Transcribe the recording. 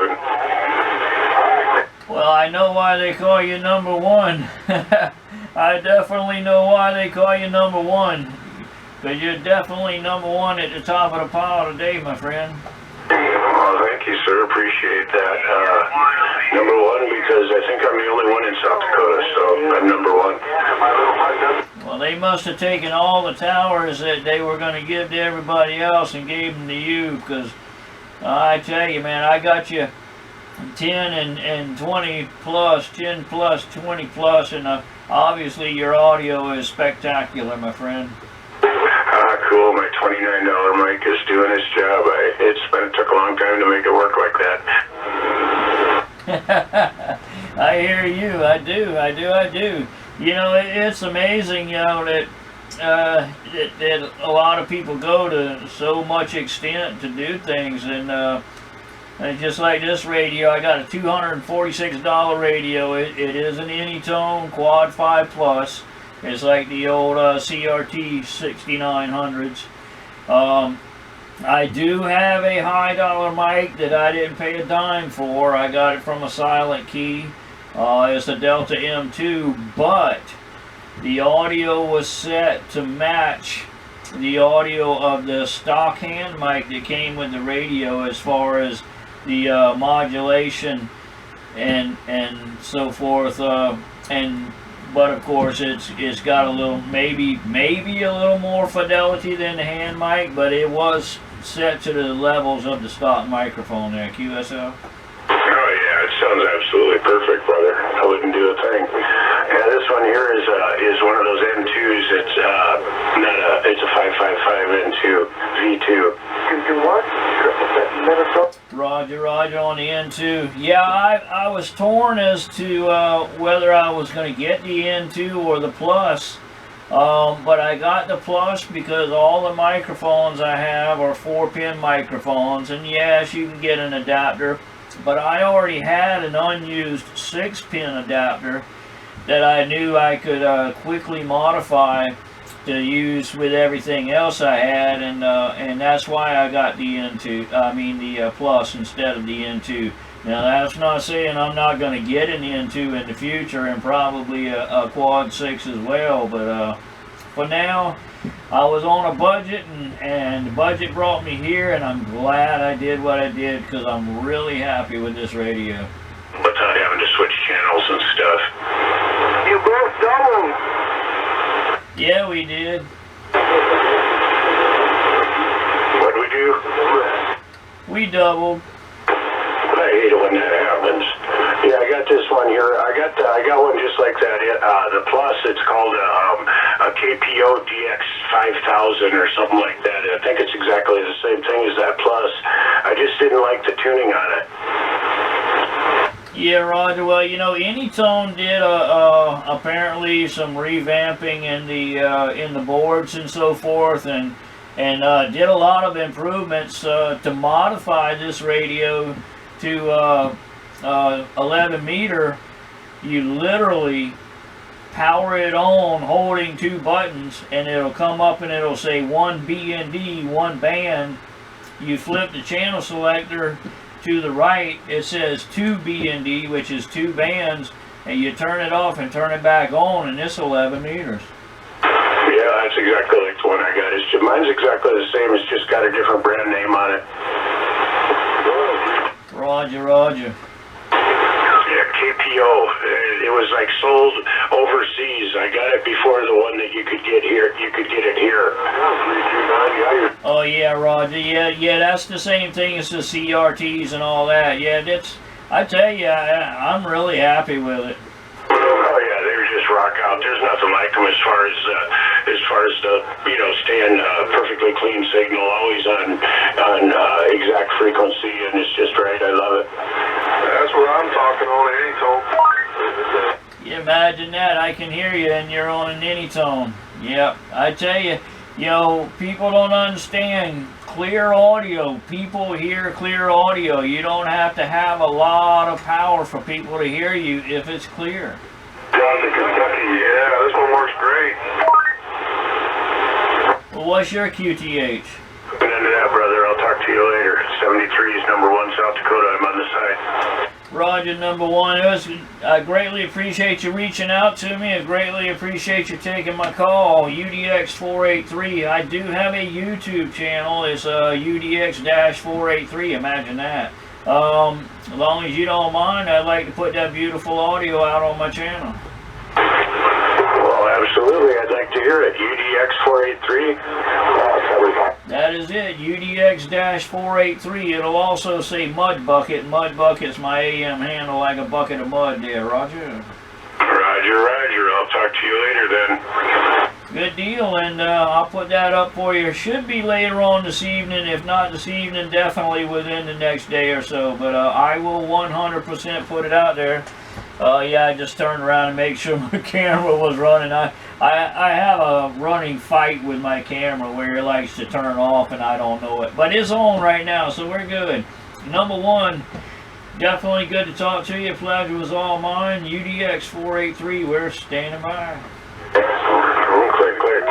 even. Well, I know why they call you number one. I definitely know why they call you number one. Because you're definitely number one at the top of the pile today, my friend. Well, thank you, sir. Appreciate that. Number one, because I think I'm the only one in South Dakota, so I'm number one. Well, they must have taken all the towers that they were going to give to everybody else and gave them to you, because I tell you, man, I got you 10 and 20 plus, 10 plus, 20 plus, and obviously your audio is spectacular, my friend. Cool. My $29 mic is doing its job. It took a long time to make it work like that. I hear you. I do. You know, it's amazing, you know, that a lot of people go to so much extent to do things, and just like this radio, I got a $246 radio. It is an Anytone Quad 5 Plus. It's like the old CRT 6900s. I do have a high dollar mic that I didn't pay a dime for. I got it from a Silent Key. It's a Delta M2, but the audio was set to match the audio of the stock hand mic that came with the radio, as far as the modulation and so forth. But of course, it's got a little, maybe a little more fidelity than the hand mic, but it was set to the levels of the stock microphone there, QSL. Oh yeah, it sounds absolutely perfect, brother. I wouldn't do a thing. Yeah, this one here is one of those N2s. It's a 555 N2 V2. You what? Roger on the N2. Yeah, I was torn as to whether I was going to get the N2 or the Plus. But I got the Plus because all the microphones I have are 4-pin microphones, and yes, you can get an adapter, but I already had an unused 6-pin adapter that I knew I could quickly modify to use with everything else I had, and that's why I got the N2. I mean the Plus instead of the N2. Now that's not saying I'm not going to get an N2 in the future, and probably a Quad 6 as well, but for now I was on a budget, and the budget brought me here, and I'm glad I did what I did, because I'm really happy with this radio. Without having to switch channels and stuff. You both doubled. Yeah, we did. What'd we do? We doubled. I hate it when that happens. Yeah, I got this one here. I got one just like that. The Plus, it's called a KPO DX 5000 or something like that. I think it's exactly the same thing as that Plus. I just didn't like the tuning on it. Yeah, Roger. Well, you know, Anytone did apparently some revamping in the boards and so forth, and did a lot of improvements to modify this radio to 11 meter. You literally power it on holding 2 buttons, and it'll come up and it'll say 1 BND, 1 band. You flip the channel selector to the right, it says 2 BND, which is 2 bands, and you turn it off and turn it back on, and it's 11 meters. Yeah, that's exactly like the one I got. Mine's exactly the same, it's just got a different brand name on it. Roger. Yeah, KPO. It was like sold overseas. I got it before the one that you could get here. You could get it here. Oh yeah, Roger. Yeah, that's the same thing as the CRTs and all that. Yeah, I tell you, I'm really happy with it. Oh yeah, they were just rock out. There's nothing like them as far as the staying perfectly clean signal, always on exact frequency, and it's just right. I love it. That's what I'm talking on Anytone. Yeah, imagine that. I can hear you, and you're on an Anytone. Yep, I tell you, people don't understand clear audio. People hear clear audio. You don't have to have a lot of power for people to hear you if it's clear. Down to Kentucky, yeah, this one works great. Well, what's your QTH? Good end of that, brother. I'll talk to you later. 73 is No.1 South Dakota. I'm on the side. Roger, No.1. I greatly appreciate you reaching out to me. I greatly appreciate you taking my call. UDX483. I do have a YouTube channel. It's UDX-483. Imagine that. As long as you don't mind, I'd like to put that beautiful audio out on my channel. Well, absolutely. I'd like to hear it. UDX483. That is it, UDX-483. It'll also say Mud Bucket. Mud Bucket's my AM handle, like a bucket of mud there, Roger. Roger, Roger. I'll talk to you later then. Good deal, and I'll put that up for you. Should be later on this evening. If not this evening, definitely within the next day or so. But I will 100% put it out there. Yeah, I just turned around and make sure my camera was running. I have a running fight with my camera where it likes to turn off and I don't know it. But it's on right now, so we're good. No.1, definitely good to talk to you. Pleasure was all mine. UDX483, we're standing by. Click, click.